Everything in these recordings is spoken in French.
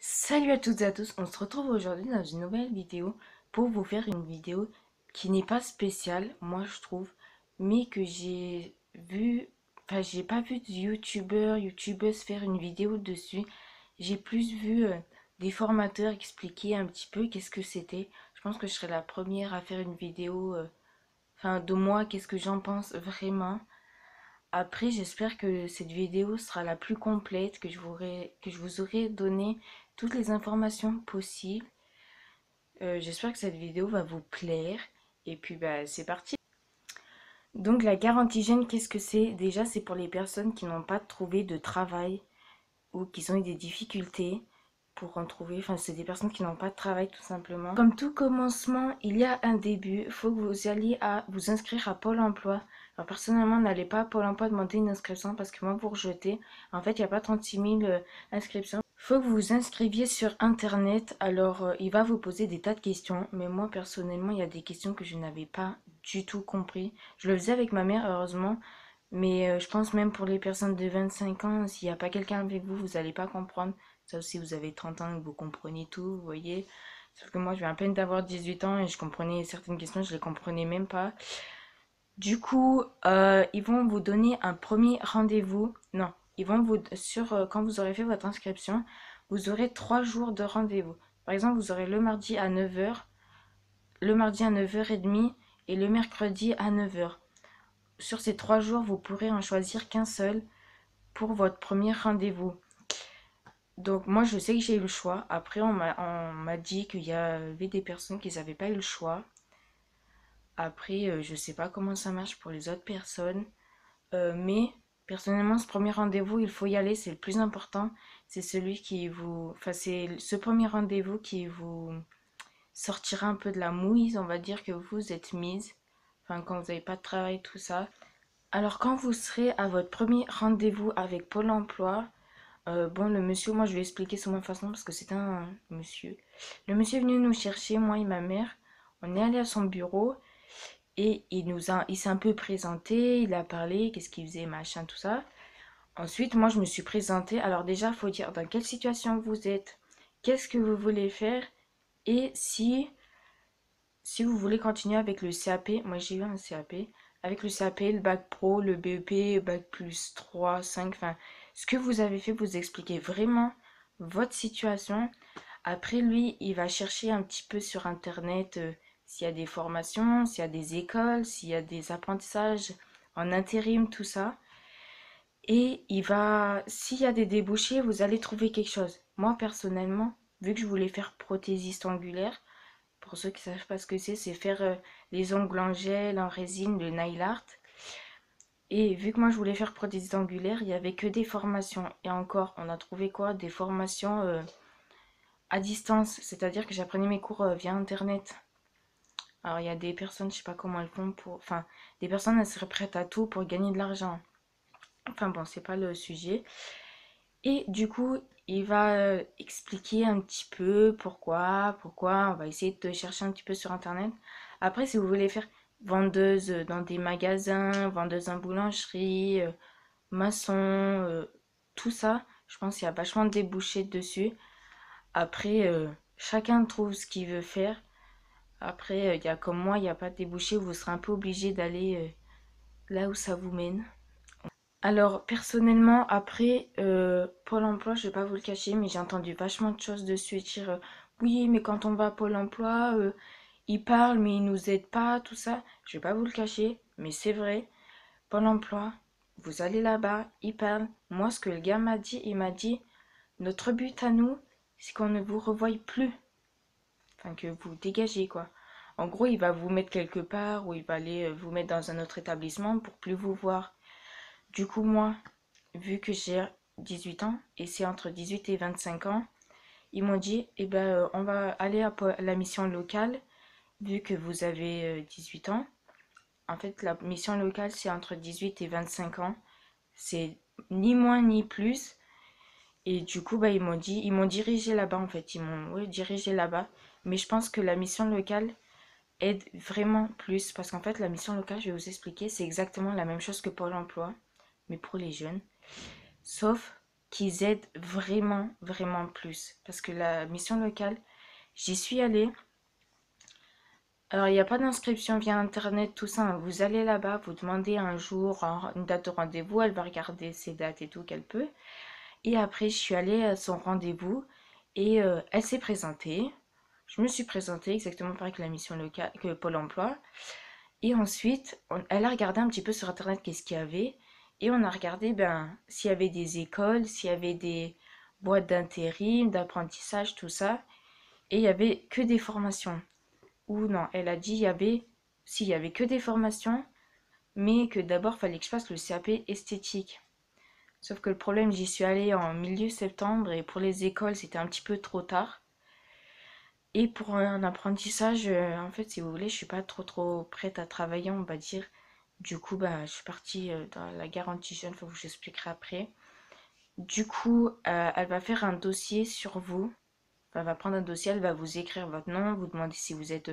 Salut à toutes et à tous, on se retrouve aujourd'hui dans une nouvelle vidéo pour vous faire une vidéo qui n'est pas spéciale, moi je trouve, mais que j'ai vu, enfin j'ai pas vu de youtubeuses faire une vidéo dessus, j'ai plus vu des formateurs expliquer un petit peu qu'est-ce que c'était. Je pense que je serai la première à faire une vidéo, enfin de moi, qu'est-ce que j'en pense vraiment. Après, j'espère que cette vidéo sera la plus complète, que je vous aurai donné toutes les informations possibles. J'espère que cette vidéo va vous plaire. Et puis, bah, c'est parti. Donc, la garantie jeune, qu'est-ce que c'est? Déjà, c'est pour les personnes qui n'ont pas trouvé de travail ou qui ont eu des difficultés pour en trouver. Enfin, c'est des personnes qui n'ont pas de travail, tout simplement. Comme tout commencement, il y a un début. Il faut que vous alliez à vous inscrire à Pôle emploi. Alors, personnellement, n'allez pas à Pôle emploi demander une inscription parce que moi, vous rejetez. En fait, il n'y a pas 36 000 inscriptions. Il faut que vous vous inscriviez sur Internet. Alors, il va vous poser des tas de questions. Mais moi, personnellement, il y a des questions que je n'avais pas du tout compris. Je le faisais avec ma mère, heureusement. Mais je pense même pour les personnes de 25 ans, s'il n'y a pas quelqu'un avec vous, vous n'allez pas comprendre. Ça aussi, vous avez 30 ans et vous comprenez tout, vous voyez. Sauf que moi, je viens à peine d'avoir 18 ans et je comprenais certaines questions, je les comprenais même pas. Du coup, ils vont vous donner un premier rendez-vous. Non, ils vont vous, quand vous aurez fait votre inscription, vous aurez 3 jours de rendez-vous. Par exemple, vous aurez le mardi à 9h, le mardi à 9h30 et le mercredi à 9h. Sur ces 3 jours, vous pourrez en choisir qu'un seul pour votre premier rendez-vous. Donc moi je sais que j'ai eu le choix. Après on m'a dit qu'il y avait des personnes qui n'avaient pas eu le choix. Après je sais pas comment ça marche pour les autres personnes. Mais personnellement ce premier rendez-vous il faut y aller, c'est le plus important. C'est celui qui vous... Enfin c'est ce premier rendez-vous qui vous sortira un peu de la mouise, on va dire que vous êtes mise. Enfin quand vous n'avez pas de travail, tout ça. Alors quand vous serez à votre premier rendez-vous avec Pôle emploi, bon, le monsieur, moi je vais expliquer sur ma façon parce que c'est un monsieur. Le monsieur est venu nous chercher, moi et ma mère. On est allé à son bureau et il s'est un peu présenté, il a parlé, qu'est-ce qu'il faisait, machin, tout ça. Ensuite, moi je me suis présentée. Alors déjà, il faut dire dans quelle situation vous êtes, qu'est-ce que vous voulez faire et si vous voulez continuer avec le CAP, moi j'ai eu un CAP, avec le CAP, le bac pro, le BEP, bac plus 3 5 enfin, ce que vous avez fait, vous expliquez vraiment votre situation. Après, lui, il va chercher un petit peu sur Internet s'il y a des formations, s'il y a des écoles, s'il y a des apprentissages en intérim, tout ça. Et s'il y a des débouchés, vous allez trouver quelque chose. Moi, personnellement, vu que je voulais faire prothésiste angulaire, pour ceux qui ne savent pas ce que c'est faire les ongles en gel, en résine, le nail art. Et vu que moi je voulais faire prothèse angulaire, il n'y avait que des formations. Et encore, on a trouvé quoi? Des formations à distance. C'est-à-dire que j'apprenais mes cours via Internet. Alors il y a des personnes, je sais pas comment elles font pour... Enfin, des personnes, elles seraient prêtes à tout pour gagner de l'argent. Enfin bon, c'est pas le sujet. Et du coup, il va expliquer un petit peu pourquoi. On va essayer de chercher un petit peu sur Internet. Après, si vous voulez faire vendeuse dans des magasins, vendeuse en boulangerie, maçon, tout ça, je pense qu'il y a vachement de débouchés dessus. Après, chacun trouve ce qu'il veut faire. Après, il y a comme moi, il n'y a pas de débouché, vous serez un peu obligé d'aller là où ça vous mène. Alors, personnellement, après, Pôle emploi, je vais pas vous le cacher, mais j'ai entendu vachement de choses dessus et dire oui, mais quand on va à Pôle emploi, ils parlent, mais ils nous aident pas, tout ça. Je vais pas vous le cacher, mais c'est vrai. Pôle emploi, vous allez là-bas, ils parlent. Moi, ce que le gars m'a dit, il m'a dit notre but à nous, c'est qu'on ne vous revoie plus. Enfin, que vous dégagez, quoi. En gros, il va vous mettre quelque part ou il va aller vous mettre dans un autre établissement pour plus vous voir. Du coup, moi, vu que j'ai 18 ans et c'est entre 18 et 25 ans, ils m'ont dit, eh ben, on va aller à la mission locale, vu que vous avez 18 ans. En fait, la mission locale, c'est entre 18 et 25 ans. C'est ni moins ni plus. Et du coup, bah, ils m'ont dirigé là-bas, en fait. Ils m'ont dirigé là-bas. Mais je pense que la mission locale aide vraiment plus. Parce qu'en fait, la mission locale, je vais vous expliquer, c'est exactement la même chose que Pôle emploi, mais pour les jeunes. Sauf qu'ils aident vraiment, vraiment plus. Parce que la mission locale, j'y suis allée. Alors, il n'y a pas d'inscription via Internet, tout ça, hein. Vous allez là-bas, vous demandez un jour, une date de rendez-vous, elle va regarder ses dates et tout qu'elle peut. Et après, je suis allée à son rendez-vous et elle s'est présentée. Je me suis présentée exactement pareil que la mission locale, que Pôle emploi. Et ensuite, elle a regardé un petit peu sur Internet qu'est-ce qu'il y avait. Et on a regardé ben, s'il y avait des écoles, s'il y avait des boîtes d'intérim, d'apprentissage, tout ça. Et il y avait que des formations. Ou non, elle a dit il y avait, s'il y avait que des formations, mais que d'abord, il fallait que je fasse le CAP esthétique. Sauf que le problème, j'y suis allée en milieu septembre et pour les écoles, c'était un petit peu trop tard. Et pour un apprentissage, en fait, si vous voulez, je suis pas trop prête à travailler, on va dire. Du coup, bah, je suis partie dans la garantie jeune, faut que je vous expliquerai après. Du coup, elle va faire un dossier sur vous. Enfin, elle va prendre un dossier, elle va vous écrire votre nom, vous demander si vous êtes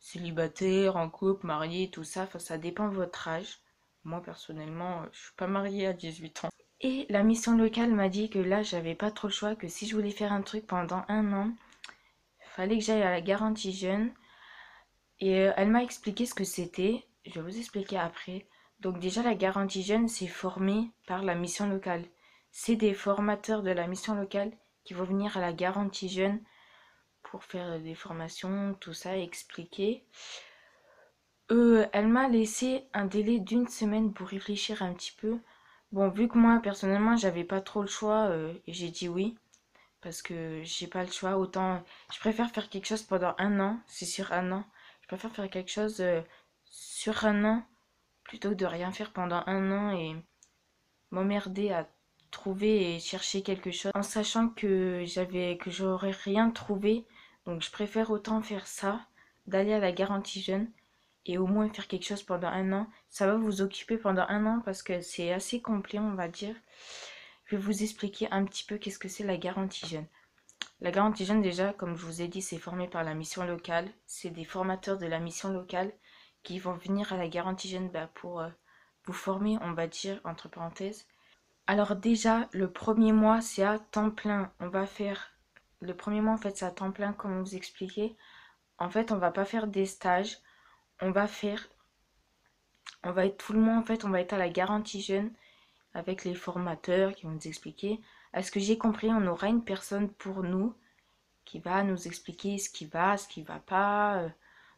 célibataire, en couple, marié, tout ça. Enfin, ça dépend de votre âge. Moi, personnellement, je suis pas mariée à 18 ans. Et la mission locale m'a dit que là, j'avais pas trop le choix, que si je voulais faire un truc pendant un an, fallait que j'aille à la garantie jeune. Et elle m'a expliqué ce que c'était. Je vais vous expliquer après. Donc déjà, la garantie jeune, c'est formé par la mission locale. C'est des formateurs de la mission locale qui vont venir à la garantie jeune pour faire des formations, tout ça, expliquer. Elle m'a laissé un délai d'une semaine pour réfléchir un petit peu. Bon, vu que moi, personnellement, j'avais pas trop le choix, et j'ai dit oui. Parce que j'ai pas le choix. Autant, je préfère faire quelque chose pendant un an, c'est sur un an. Je préfère faire quelque chose sur un an plutôt que de rien faire pendant un an et m'emmerder à trouver et chercher quelque chose en sachant que j'aurais rien trouvé. Donc je préfère autant faire ça, d'aller à la garantie jeune et au moins faire quelque chose pendant un an. Ça va vous occuper pendant un an parce que c'est assez complet, on va dire. Je vais vous expliquer un petit peu qu'est-ce que c'est la garantie jeune. La garantie jeune, déjà, comme je vous ai dit, c'est formé par la mission locale. C'est des formateurs de la mission locale qui vont venir à la garantie jeune bah, pour vous former, on va dire, entre parenthèses. Alors déjà, le premier mois, c'est à temps plein. On va faire... Le premier mois, en fait, c'est à temps plein, comme vous expliquer. En fait, on va pas faire des stages. On va faire... On va être tout le monde, en fait, on va être à la garantie jeune avec les formateurs qui vont nous expliquer. À ce que j'ai compris, on aura une personne pour nous qui va nous expliquer ce qui va pas,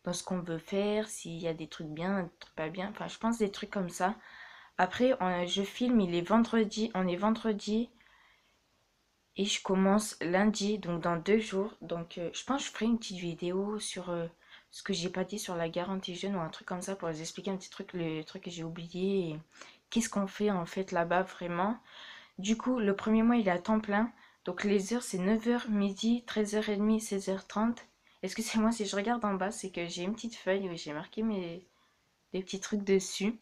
dans ce qu'on veut faire, s'il y a des trucs bien, des trucs pas bien. Enfin, je pense des trucs comme ça. Après, je filme, il est vendredi, on est vendredi et je commence lundi, donc dans 2 jours. Donc, je pense que je ferai une petite vidéo sur ce que j'ai pas dit sur la garantie jeune ou un truc comme ça pour vous expliquer un petit truc, les trucs que j'ai oubliés et qu'est-ce qu'on fait en fait là-bas vraiment. Du coup, le premier mois, il est à temps plein. Donc les heures, c'est 9h, midi, 13h30, 16h30. Excusez-moi si je regarde en bas, c'est que j'ai une petite feuille où j'ai marqué des petits trucs dessus.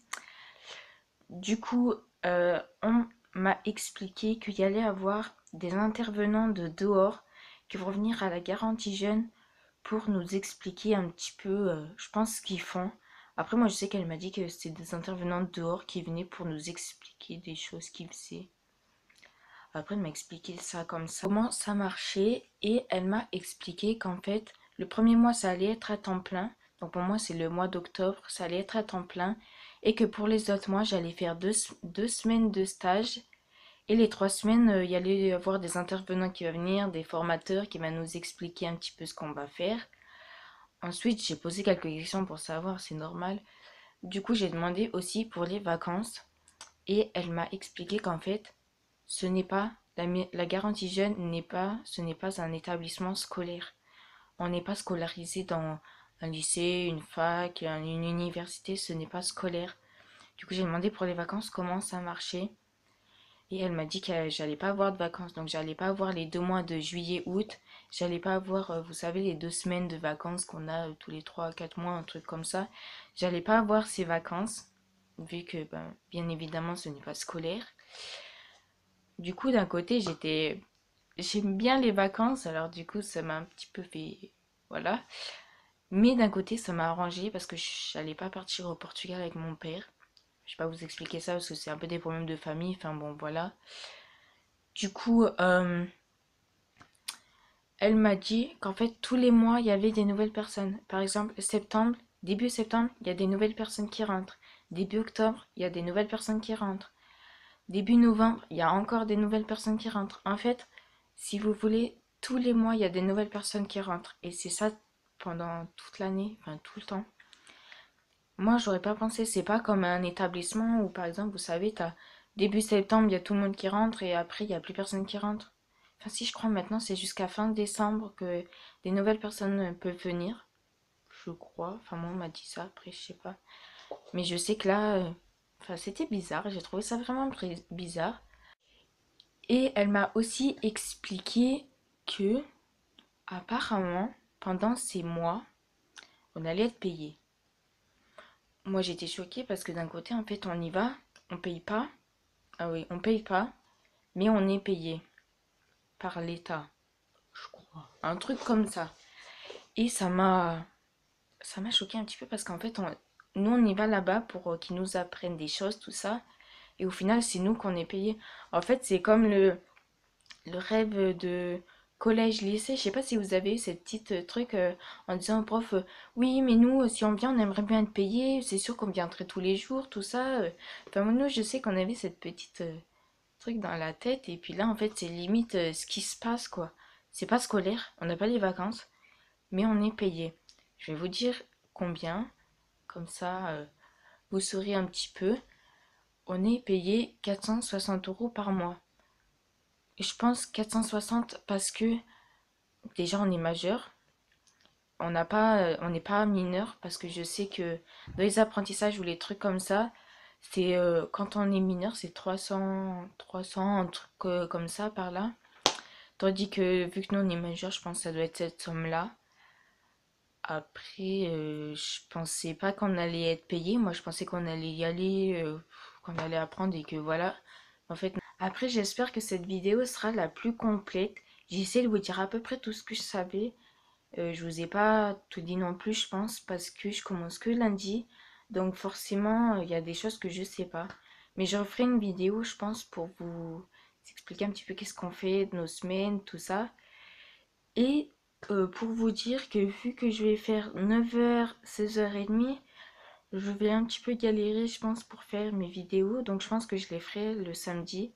Du coup, on m'a expliqué qu'il y allait avoir des intervenants de dehors qui vont venir à la garantie jeune pour nous expliquer un petit peu, je pense, ce qu'ils font. Après, moi, je sais qu'elle m'a dit que c'était des intervenants de dehors qui venaient pour nous expliquer des choses qu'ils faisaient. Après, elle m'a expliqué ça comme ça, comment ça marchait, et elle m'a expliqué qu'en fait, le premier mois, ça allait être à temps plein. Donc pour moi, c'est le mois d'octobre, ça allait être à temps plein. Et que pour les autres mois, j'allais faire deux semaines de stage. Et les 3 semaines, il y allait y avoir des intervenants qui vont venir, des formateurs qui vont nous expliquer un petit peu ce qu'on va faire. Ensuite, j'ai posé quelques questions pour savoir, c'est normal. Du coup, j'ai demandé aussi pour les vacances. Et elle m'a expliqué qu'en fait, ce n'est pas la garantie jeune ce n'est pas un établissement scolaire. On n'est pas scolarisé dans un lycée, une fac, une université, ce n'est pas scolaire. Du coup, j'ai demandé pour les vacances comment ça marchait. Et elle m'a dit que j'allais pas avoir de vacances, donc j'allais pas avoir les 2 mois de juillet, août. J'allais pas avoir, vous savez, les 2 semaines de vacances qu'on a tous les 3 à 4 mois, un truc comme ça. J'allais pas avoir ces vacances, vu que, ben, bien évidemment, ce n'est pas scolaire. Du coup, d'un côté, j'aime bien les vacances, alors du coup, ça m'a un petit peu fait, voilà. Mais d'un côté, ça m'a arrangé parce que j'allais pas partir au Portugal avec mon père. Je vais pas vous expliquer ça parce que c'est un peu des problèmes de famille, enfin bon, voilà. Du coup, elle m'a dit qu'en fait, tous les mois, il y avait des nouvelles personnes. Par exemple, septembre, début septembre, il y a des nouvelles personnes qui rentrent. Début octobre, il y a des nouvelles personnes qui rentrent. Début novembre, il y a encore des nouvelles personnes qui rentrent. En fait, si vous voulez, tous les mois, il y a des nouvelles personnes qui rentrent. Et c'est ça pendant toute l'année, enfin tout le temps. Moi, j'aurais pas pensé, c'est pas comme un établissement où, par exemple, vous savez, t'as début septembre, il y a tout le monde qui rentre et après, il y a plus personne qui rentre. Enfin, si je crois maintenant, c'est jusqu'à fin décembre que des nouvelles personnes peuvent venir. Je crois. Enfin, moi, on m'a dit ça, après, je sais pas. Mais je sais que là, enfin, c'était bizarre. J'ai trouvé ça vraiment bizarre. Et elle m'a aussi expliqué que, apparemment, pendant ces mois, on allait être payé. Moi, j'étais choquée parce que d'un côté, en fait, on y va, on paye pas. Ah oui, on paye pas, mais on est payé par l'État, je crois. Un truc comme ça. Et ça m'a choqué un petit peu parce qu'en fait, nous, on y va là-bas pour qu'ils nous apprennent des choses, tout ça. Et au final, c'est nous qu'on est payé. En fait, c'est comme le rêve de collège-lycée. Je sais pas si vous avez eu cette petite truc en disant au prof, oui, mais nous, si on vient, on aimerait bien être payé. C'est sûr qu'on viendrait tous les jours, tout ça. Enfin, moi, nous, je sais qu'on avait cette petite truc dans la tête. Et puis là, en fait, c'est limite ce qui se passe, quoi. C'est pas scolaire, on n'a pas les vacances, mais on est payé. Je vais vous dire combien, comme ça, vous saurez un petit peu. On est payé 460 € par mois. Et je pense 460 parce que déjà on est majeur, on n'est pas mineur parce que je sais que dans les apprentissages ou les trucs comme ça, c'est quand on est mineur, c'est 300 un truc comme ça par là. Tandis que vu que nous on est majeur, je pense que ça doit être cette somme-là. Après, je pensais pas qu'on allait être payé. Moi, je pensais qu'on allait y aller, qu'on allait apprendre et que voilà. En fait, après, j'espère que cette vidéo sera la plus complète. J'ai essayé de vous dire à peu près tout ce que je savais. Je vous ai pas tout dit non plus, je pense, parce que je commence que lundi. Donc forcément, il y a des choses que je sais pas. Mais je referai une vidéo, je pense, pour vous expliquer un petit peu qu'est-ce qu'on fait de nos semaines, tout ça. Et pour vous dire que vu que je vais faire 9h, 16h30, je vais un petit peu galérer, je pense, pour faire mes vidéos. Donc je pense que je les ferai le samedi.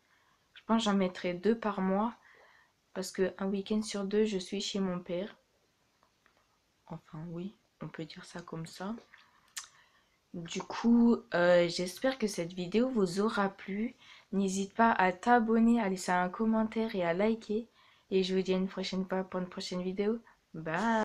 Je pense que j'en mettrai 2 par mois. Parce que un week-end sur 2, je suis chez mon père. Enfin oui, on peut dire ça comme ça. Du coup, j'espère que cette vidéo vous aura plu. N'hésite pas à t'abonner, à laisser un commentaire et à liker. Et je vous dis à une prochaine fois pour une prochaine vidéo. Bye!